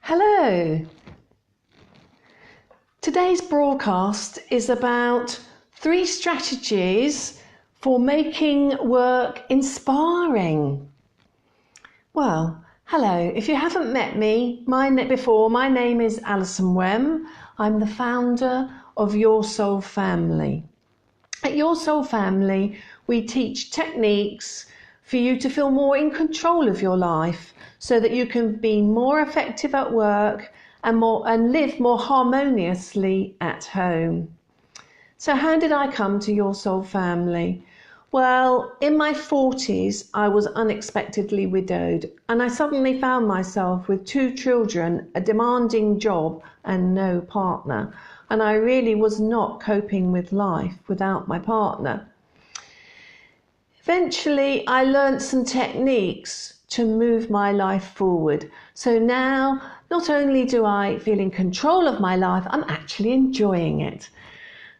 Hello. Today's broadcast is about 3 strategies for making work inspiring. Well, hello. If you haven't met me before, my name is Alison Wem. I'm the founder of Your Soul Family. At Your Soul Family, we teach techniques for you to feel more in control of your life so that you can be more effective at work and live more harmoniously at home. So how did I come to Your Soul Family? Well, in my 40s, I was unexpectedly widowed, and I suddenly found myself with 2 children, a demanding job, and no partner. And I really was not coping with life without my partner. Eventually, I learned some techniques to move my life forward. So now, not only do I feel in control of my life, I'm actually enjoying it.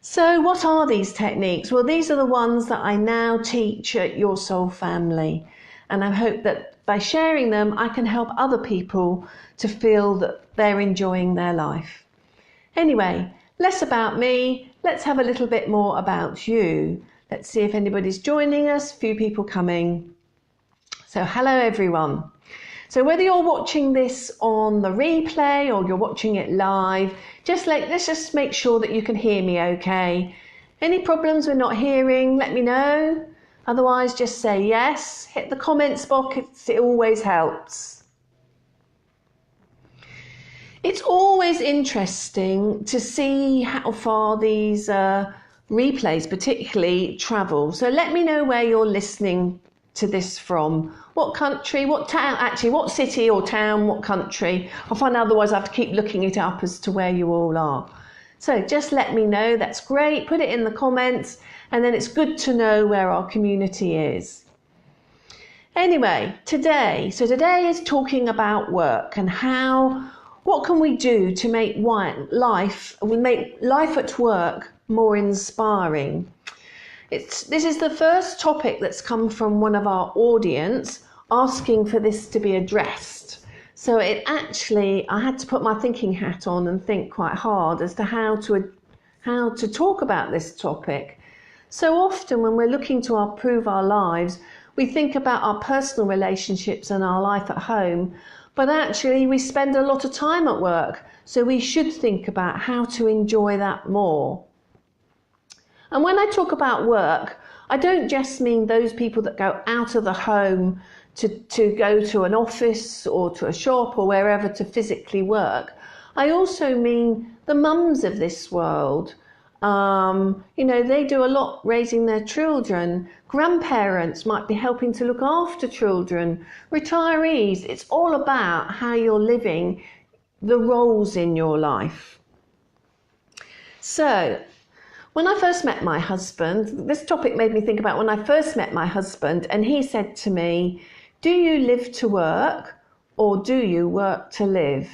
So what are these techniques? Well, these are the ones that I now teach at Your Soul Family. And I hope that by sharing them, I can help other people to feel that they're enjoying their life. Anyway, less about me. Let's have a little bit more about you. Let's see if anybody's joining us. Few people coming. So hello everyone. So whether you're watching this on the replay or you're watching it live, let's just make sure that you can hear me okay. Any problems with not hearing, let me know. Otherwise, just say yes. Hit the comments box, it always helps. It's always interesting to see how far these replays particularly travel. So let me know where you're listening to this from. What country, what town, actually what city or town, what country. I'll find otherwise I have to keep looking it up as to where you all are. So just let me know, that's great. Put it in the comments, and then it's good to know where our community is. Anyway, today is talking about work and what can we do to make life at work more inspiring. This is the first topic that's come from one of our audience asking for this to be addressed. So I had to put my thinking hat on and think quite hard as to how to talk about this topic. So often when we're looking to improve our lives, we think about our personal relationships and our life at home, but actually we spend a lot of time at work. So we should think about how to enjoy that more. And when I talk about work, I don't just mean those people that go out of the home to go to an office or to a shop or wherever to physically work. I also mean the mums of this world. They do a lot raising their children. Grandparents might be helping to look after children. Retirees. It's all about how you're living the roles in your life. So, when I first met my husband, this topic made me think about when I first met my husband, and he said to me, "Do you live to work or do you work to live?"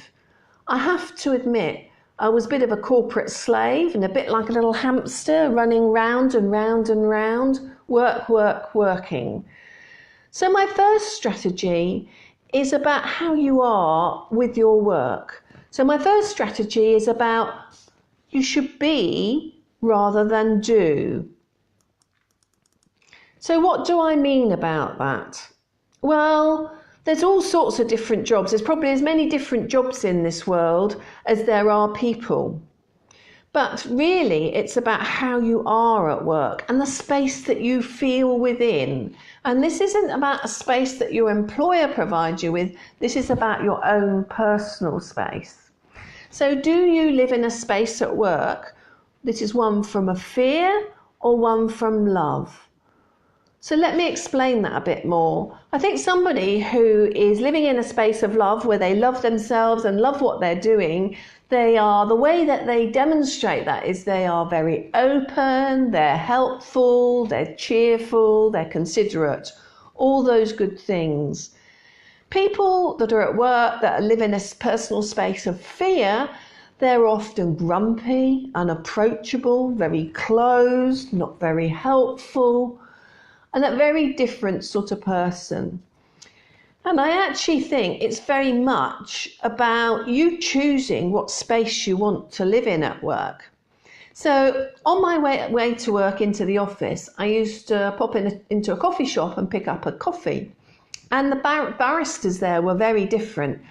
I have to admit, I was a bit of a corporate slave and a bit like a little hamster running round and round and round, working. So my first strategy is about how you are with your work. So my first strategy is about you should be rather than do. So what do I mean about that? Well, there's all sorts of different jobs. There's probably as many different jobs in this world as there are people. But really, it's about how you are at work and the space that you feel within. And this isn't about a space that your employer provides you with. This is about your own personal space. So do you live in a space at work? This is one from a fear or one from love. So let me explain that a bit more. I think somebody who is living in a space of love where they love themselves and love what they're doing, the way that they demonstrate that is they are very open, they're helpful, they're cheerful, they're considerate, all those good things. People that are at work that live in a personal space of fear, they're often grumpy, unapproachable, very closed, not very helpful, and a very different sort of person. And I actually think it's very much about you choosing what space you want to live in at work. So on my way to work into the office, I used to pop into a coffee shop and pick up a coffee. And the baristas there were very different.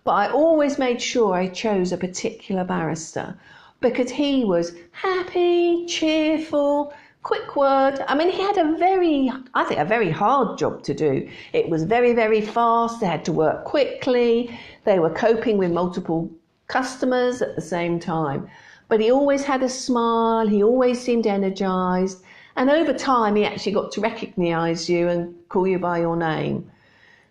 But I always made sure I chose a particular barrister because he was happy, cheerful, quick word. I mean, he had a very hard job to do. It was very, very fast. They had to work quickly. They were coping with multiple customers at the same time. But he always had a smile. He always seemed energized. And over time, he actually got to recognize you and call you by your name.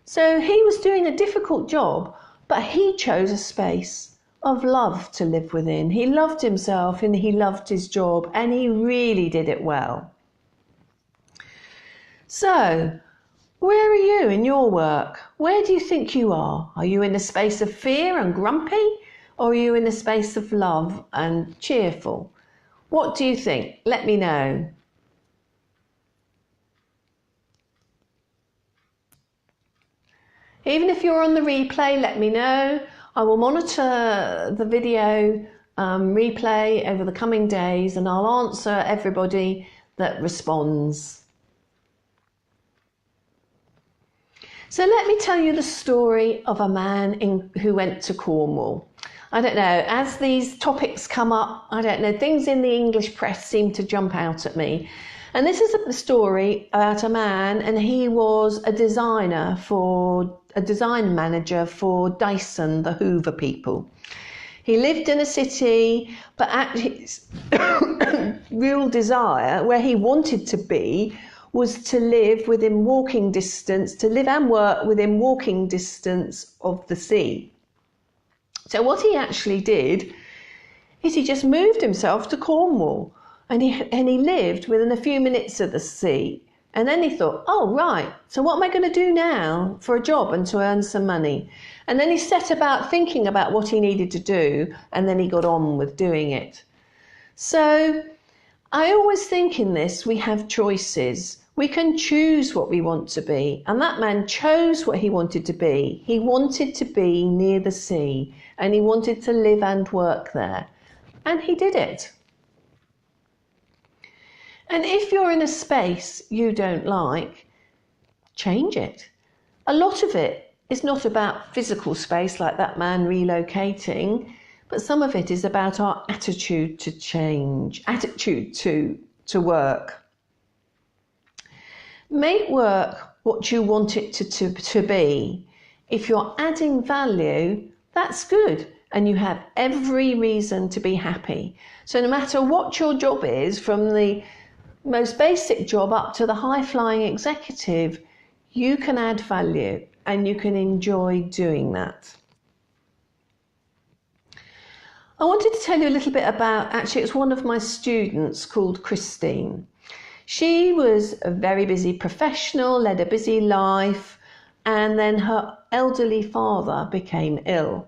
So he was doing a difficult job, but he chose a space of love to live within. He loved himself and he loved his job, and he really did it well. So, where are you in your work? Where do you think you are? Are you in a space of fear and grumpy? Or are you in a space of love and cheerful? What do you think? Let me know. Even if you're on the replay, let me know. I will monitor the video replay over the coming days, and I'll answer everybody that responds. So let me tell you the story of a man who went to Cornwall. I don't know, as these topics come up, I don't know, things in the English press seem to jump out at me. And this is a story about a man, and he was a design manager for Dyson, the Hoover people. He lived in a city, but actually his real desire, where he wanted to be, was to live within walking distance, to live and work within walking distance of the sea. So what he actually did is he just moved himself to Cornwall, and he lived within a few minutes of the sea. And then he thought, oh, right, so what am I going to do now for a job and to earn some money? And then he set about thinking about what he needed to do, and then he got on with doing it. So I always think in this, we have choices. We can choose what we want to be. And that man chose what he wanted to be. He wanted to be near the sea, and he wanted to live and work there. And he did it. And if you're in a space you don't like, change it. A lot of it is not about physical space like that man relocating, but some of it is about our attitude to change, attitude to work. Make work what you want it to be. If you're adding value, that's good, and you have every reason to be happy. So no matter what your job is, from the most basic job up to the high-flying executive, you can add value and you can enjoy doing that. I wanted to tell you a little bit about, actually it's one of my students called Christine. She was a very busy professional, led a busy life, and then her elderly father became ill.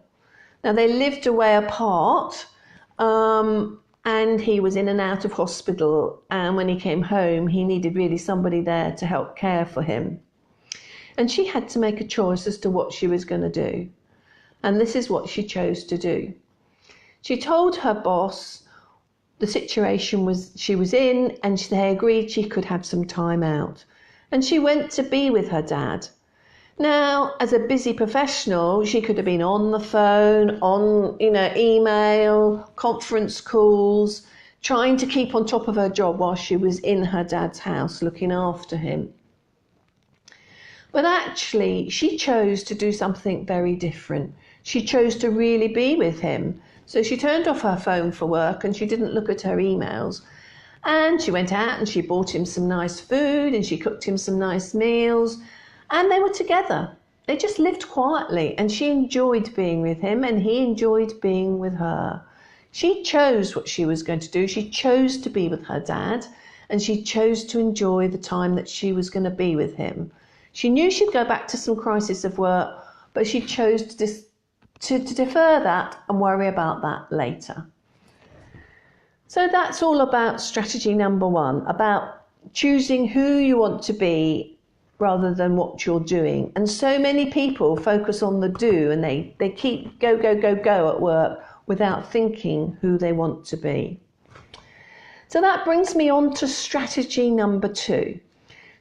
Now they lived away apart, and he was in and out of hospital, and when he came home he needed really somebody there to help care for him. And she had to make a choice as to what she was going to do. And this is what she chose to do. She told her boss the situation she was in, and they agreed she could have some time out. And she went to be with her dad. Now, as a busy professional, she could have been on the phone, on email, conference calls, trying to keep on top of her job while she was in her dad's house looking after him. But actually, she chose to do something very different. She chose to really be with him. So she turned off her phone for work and she didn't look at her emails. And she went out and she bought him some nice food and she cooked him some nice meals. And they were together. They just lived quietly, and she enjoyed being with him and he enjoyed being with her. She chose what she was going to do. She chose to be with her dad, and she chose to enjoy the time that she was going to be with him. She knew she'd go back to some crisis of work, but she chose to defer that and worry about that later. So that's all about strategy number one, about choosing who you want to be rather than what you're doing. And so many people focus on the do, and they keep go, go, go, go at work without thinking who they want to be. So that brings me on to strategy number 2.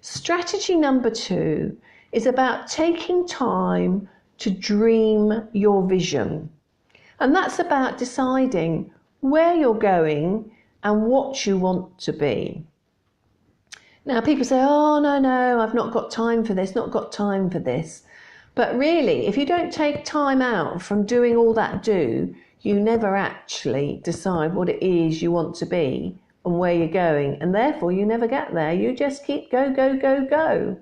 Strategy number 2 is about taking time to dream your vision. And that's about deciding where you're going and what you want to be. Now, people say, oh, no, I've not got time for this, not got time for this. But really, if you don't take time out from doing all that do, you never actually decide what it is you want to be and where you're going. And therefore, you never get there. You just keep go, go, go, go.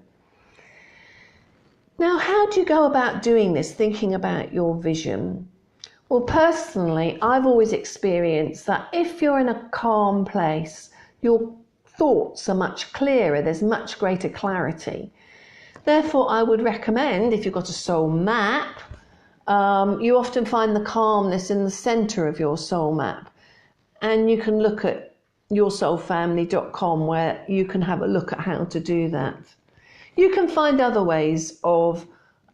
Now, how do you go about doing this, thinking about your vision? Well, personally, I've always experienced that if you're in a calm place, your thoughts are much clearer, there's much greater clarity. Therefore, I would recommend, if you've got a soul map, you often find the calmness in the centre of your soul map. And you can look at yoursoulfamily.com where you can have a look at how to do that. You can find other ways of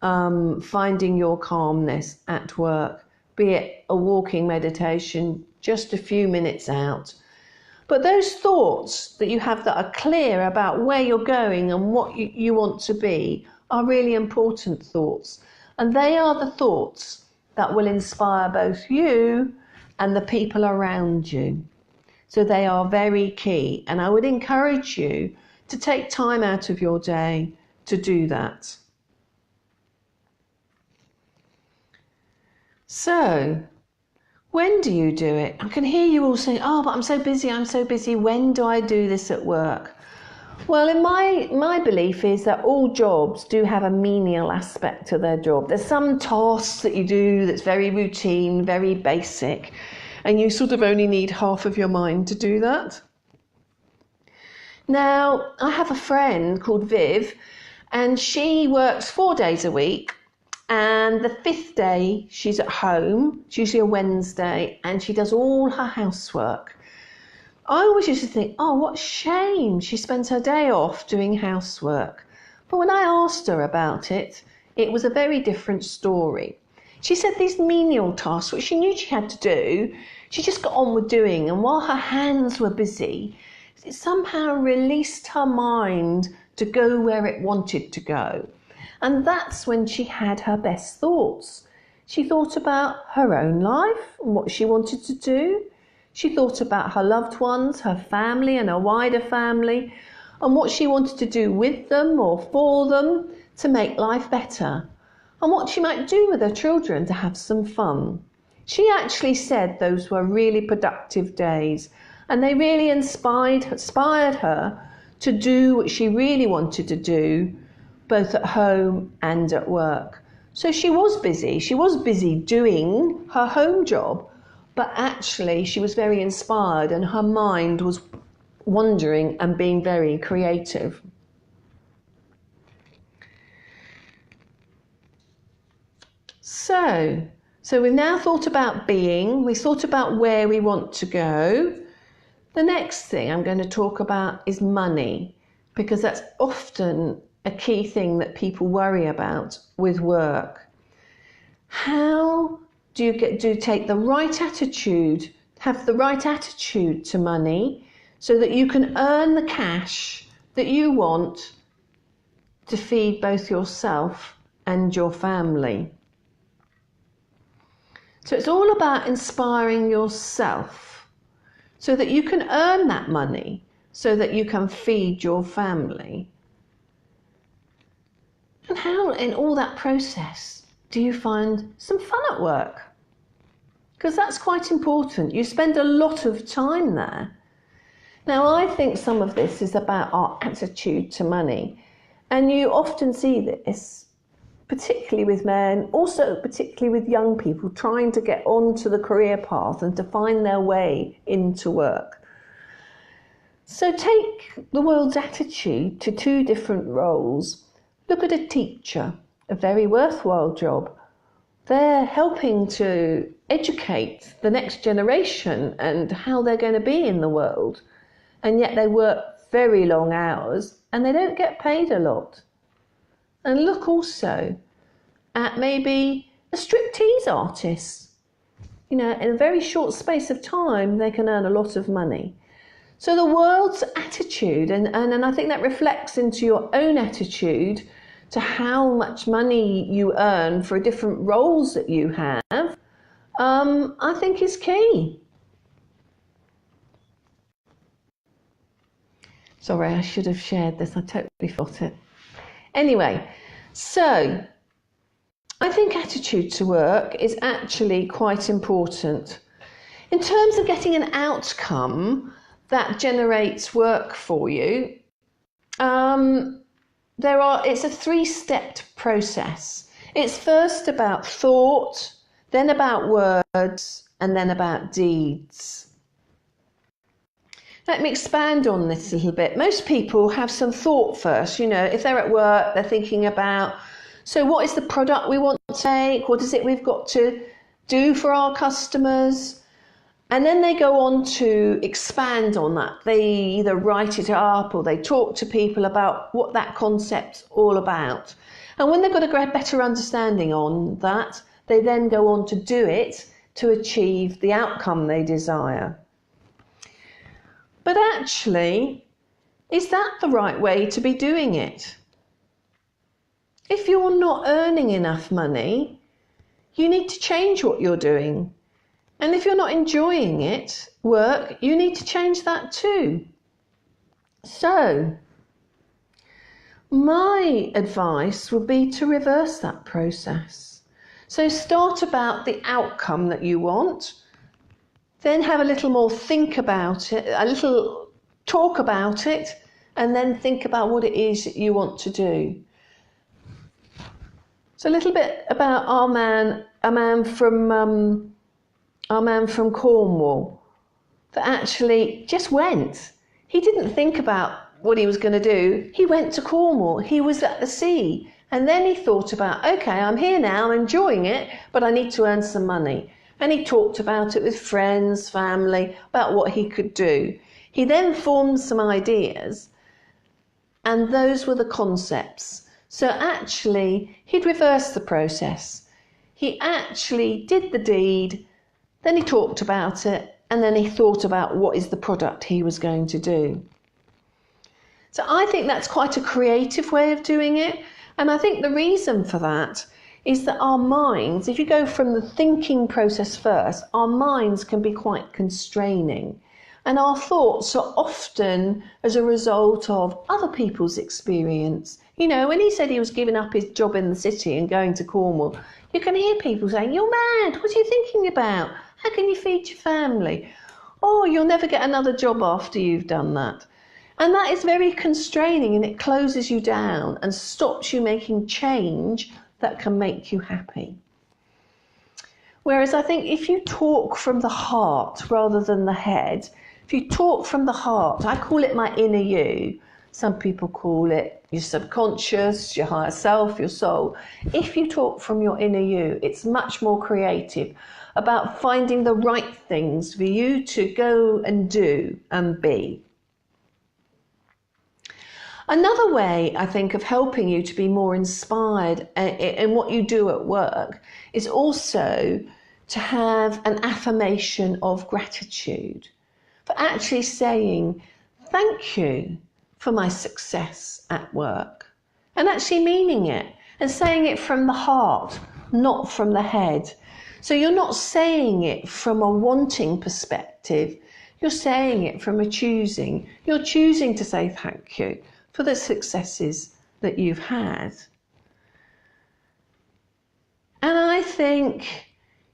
finding your calmness at work, be it a walking meditation, just a few minutes out. But those thoughts that you have that are clear about where you're going and what you want to be are really important thoughts. And they are the thoughts that will inspire both you and the people around you. So they are very key. And I would encourage you to take time out of your day to do that. So, when do you do it? I can hear you all saying, oh, but I'm so busy. When do I do this at work? Well, in my belief is that all jobs do have a menial aspect to their job. There's some tasks that you do that's very routine, very basic, and you sort of only need half of your mind to do that. Now, I have a friend called Viv, and she works 4 days a week. And the 5th day she's at home, it's usually a Wednesday, and she does all her housework. I always used to think, oh, what a shame she spends her day off doing housework. But when I asked her about it, it was a very different story. She said these menial tasks, which she knew she had to do, she just got on with doing. And while her hands were busy, it somehow released her mind to go where it wanted to go. And that's when she had her best thoughts. She thought about her own life and what she wanted to do. She thought about her loved ones, her family and her wider family, and what she wanted to do with them or for them to make life better, and what she might do with her children to have some fun. She actually said those were really productive days, and they really inspired her to do what she really wanted to do, both at home and at work. So she was busy. She was busy doing her home job, but actually she was very inspired and her mind was wandering and being very creative. So we've now thought about being, we've thought about where we want to go. The next thing I'm going to talk about is money, because that's often a key thing that people worry about with work. How do you take the right attitude, have the right attitude to money so that you can earn the cash that you want to feed both yourself and your family? So it's all about inspiring yourself so that you can earn that money so that you can feed your family. And how, in all that process, do you find some fun at work? Because that's quite important. You spend a lot of time there. Now, I think some of this is about our attitude to money. And you often see this, particularly with men, also particularly with young people trying to get onto the career path and to find their way into work. So take the world's attitude to 2 different roles. Look at a teacher, a very worthwhile job. They're helping to educate the next generation and how they're going to be in the world. And yet they work very long hours and they don't get paid a lot. and look also at maybe a striptease artist. In a very short space of time, they can earn a lot of money. So the world's attitude, and I think that reflects into your own attitude to how much money you earn for different roles that you have, I think is key. Sorry, I should have shared this. I totally forgot it. Anyway, so I think attitude to work is actually quite important. In terms of getting an outcome that generates work for you, it's a three-stepped process. It's first about thought, then about words, and then about deeds. Let me expand on this a little bit. Most people have some thought first. If they're at work, they're thinking about, so what is the product we want to make? What is it we've got to do for our customers? And then they go on to expand on that. They either write it up or they talk to people about what that concept's all about. And when they've got a better understanding on that, they then go on to do it to achieve the outcome they desire. But actually, is that the right way to be doing it? If you're not earning enough money, you need to change what you're doing. And if you're not enjoying work, you need to change that too. So, my advice would be to reverse that process. So start about the outcome that you want, then have a little more think about it, a little talk about it, and then think about what it is that you want to do. So a little bit about our man from Cornwall that actually just went. He didn't think about what he was going to do. He went to Cornwall. He was at the sea. And then he thought about, okay, I'm here now, I'm enjoying it, but I need to earn some money. And he talked about it with friends, family, about what he could do. He then formed some ideas, and those were the concepts. So actually, he'd reversed the process. He actually did the deed, then he talked about it, and then he thought about what is the product he was going to do. So I think that's quite a creative way of doing it. And I think the reason for that is that our minds, if you go from the thinking process first, our minds can be quite constraining. And our thoughts are often as a result of other people's experience. When he said he was giving up his job in the city and going to Cornwall, you can hear people saying, "You're mad, what are you thinking about? How can you feed your family? Oh, you'll never get another job after you've done that." And that is very constraining, and it closes you down and stops you making change that can make you happy. Whereas I think if you talk from the heart rather than the head, if you talk from the heart, I call it my inner you. Some people call it your subconscious, your higher self, your soul. If you talk from your inner you, it's much more creative about finding the right things for you to go and do and be. Another way, I think, of helping you to be more inspired in what you do at work is also to have an affirmation of gratitude, for actually saying, "Thank you for my success at work," and actually meaning it and saying it from the heart, not from the head. So you're not saying it from a wanting perspective, you're saying it from a choosing. You're choosing to say thank you for the successes that you've had. And I think,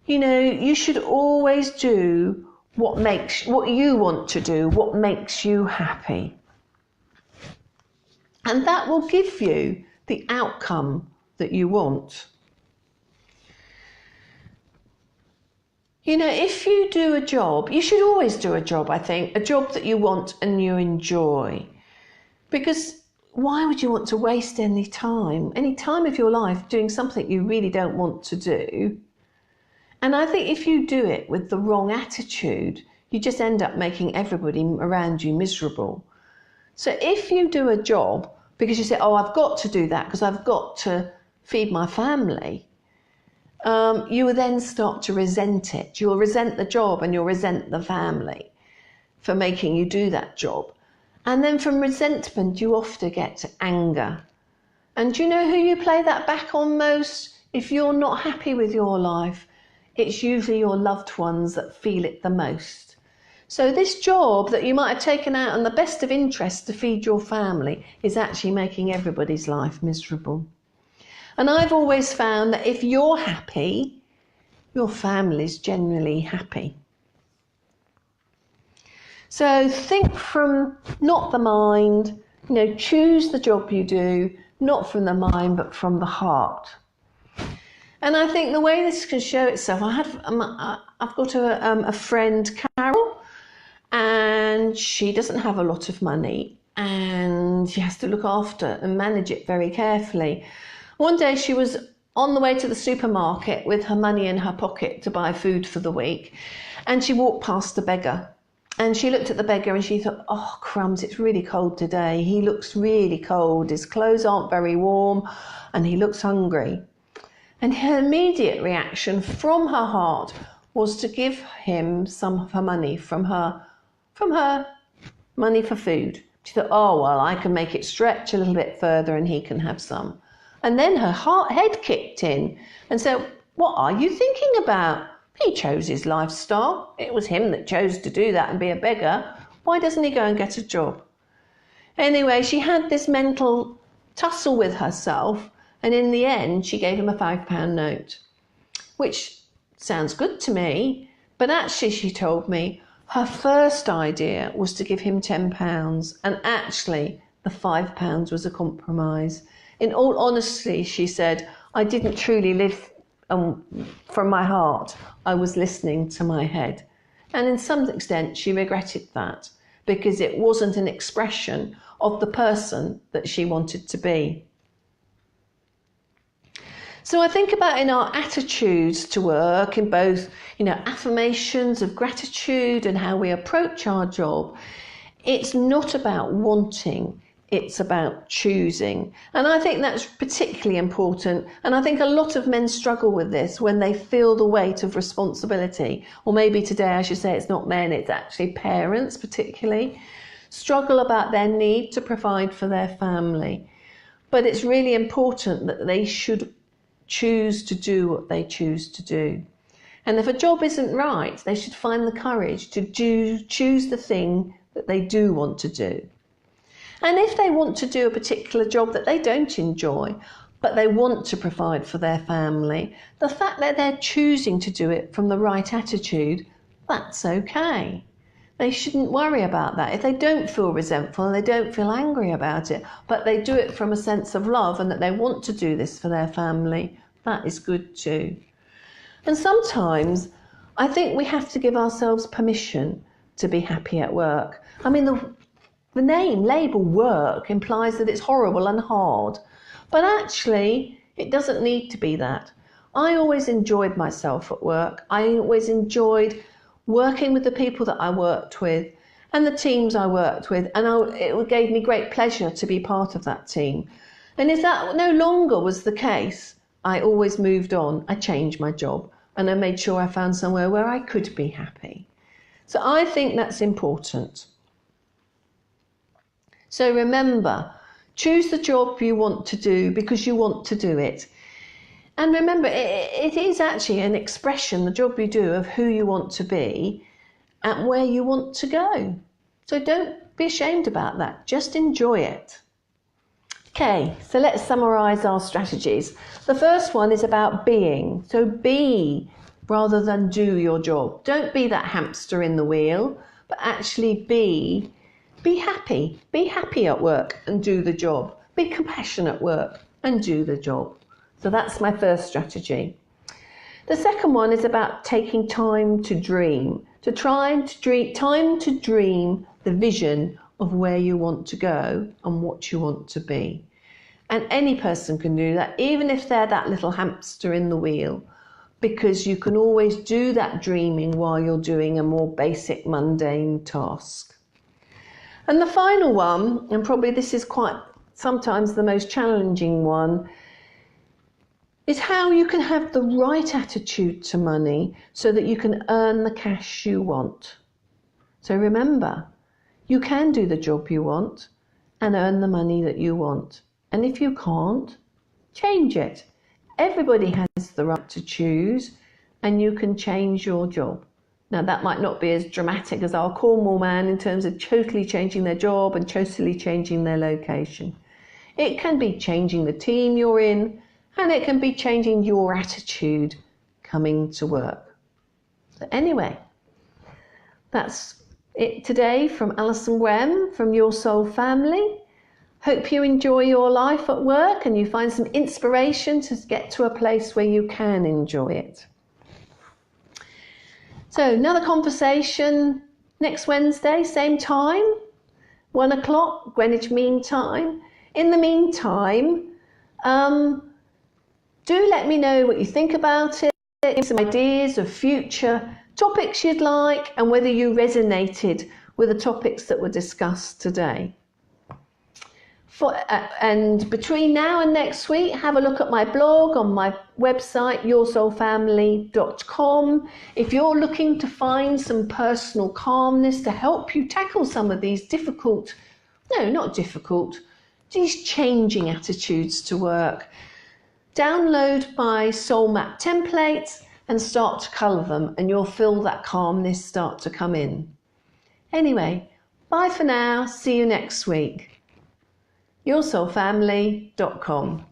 you should always do what you want to do, what makes you happy. And that will give you the outcome that you want. If you do a job, you should always do a job, I think, a job that you want and you enjoy. Because why would you want to waste any time of your life doing something you really don't want to do? And I think if you do it with the wrong attitude, you just end up making everybody around you miserable. So if you do a job because you say, oh, I've got to do that because I've got to feed my family, you will then start to resent it. You'll resent the job and you'll resent the family for making you do that job. And then from resentment, you often get anger. And do you know who you play that back on most? If you're not happy with your life, it's usually your loved ones that feel it the most. So this job that you might have taken out on the best of interest to feed your family is actually making everybody's life miserable. And I've always found that if you're happy, your family's generally happy. So think from not the mind, choose the job you do, not from the mind, but from the heart. And I think the way this can show itself, I've got a friend, Carol, and she doesn't have a lot of money and she has to look after and manage it very carefully. One day she was on the way to the supermarket with her money in her pocket to buy food for the week, and she walked past a beggar. And she looked at the beggar and she thought, oh, crumbs, it's really cold today. He looks really cold. His clothes aren't very warm and he looks hungry. And her immediate reaction from her heart was to give him some of her money from her money for food. She thought, oh, well, I can make it stretch a little bit further and he can have some. And then her head kicked in and said, what are you thinking about? He chose his lifestyle. It was him that chose to do that and be a beggar. Why doesn't he go and get a job? Anyway, she had this mental tussle with herself, and in the end, she gave him a £5 note, which sounds good to me, but actually, she told me, her first idea was to give him £10, and actually, the £5 was a compromise. In all honesty, she said, I didn't truly live from my heart. I was listening to my head. And in some extent, she regretted that because it wasn't an expression of the person that she wanted to be. So I think about in our attitudes to work, in both, affirmations of gratitude and how we approach our job, it's not about wanting, it's about choosing. And I think that's particularly important. And I think a lot of men struggle with this when they feel the weight of responsibility. Or maybe today I should say it's not men, it's actually parents particularly, struggle about their need to provide for their family. But it's really important that they should choose to do what they choose to do. And if a job isn't right, they should find the courage to choose the thing that they do want to do. And if they want to do a particular job that they don't enjoy, but they want to provide for their family, the fact that they're choosing to do it from the right attitude, that's okay. They shouldn't worry about that. If they don't feel resentful and they don't feel angry about it, but they do it from a sense of love and that they want to do this for their family, that is good too. And sometimes I think we have to give ourselves permission to be happy at work. I mean, the label work implies that it's horrible and hard, but actually it doesn't need to be that. I always enjoyed myself at work. I always enjoyed working with the people that I worked with and the teams I worked with, and it gave me great pleasure to be part of that team. And if that no longer was the case, I always moved on. I changed my job and I made sure I found somewhere where I could be happy. So I think that's important. So remember, choose the job you want to do because you want to do it. And remember, it is actually an expression, the job you do, of who you want to be and where you want to go. So don't be ashamed about that. Just enjoy it. Okay, so let's summarise our strategies. The first one is about being. So be rather than do your job. Don't be that hamster in the wheel, but actually be happy. Be happy at work and do the job. Be compassionate at work and do the job. So that's my first strategy. The second one is about taking time to dream. Time to dream the vision of where you want to go and what you want to be. And any person can do that, even if they're that little hamster in the wheel, because you can always do that dreaming while you're doing a more basic, mundane task. And the final one, and probably this is quite sometimes the most challenging one, is how you can have the right attitude to money so that you can earn the cash you want. So remember, you can do the job you want and earn the money that you want. And if you can't, change it. Everybody has the right to choose, and you can change your job. Now, that might not be as dramatic as our Cornwall man in terms of totally changing their job and totally changing their location. It can be changing the team you're in, and it can be changing your attitude coming to work. So anyway, that's it today from Alison Wem from Your Soul Family. Hope you enjoy your life at work and you find some inspiration to get to a place where you can enjoy it. So another conversation next Wednesday, same time, 1 o'clock, Greenwich Mean Time. In the meantime, do let me know what you think about it, give some ideas of future topics you'd like, and whether you resonated with the topics that were discussed today. And between now and next week, have a look at my blog on my website, yoursoulfamily.com. If you're looking to find some personal calmness to help you tackle some of these these changing attitudes to work, download my soul map templates and start to colour them, and you'll feel that calmness start to come in. Anyway, bye for now. See you next week. yoursoulfamily.com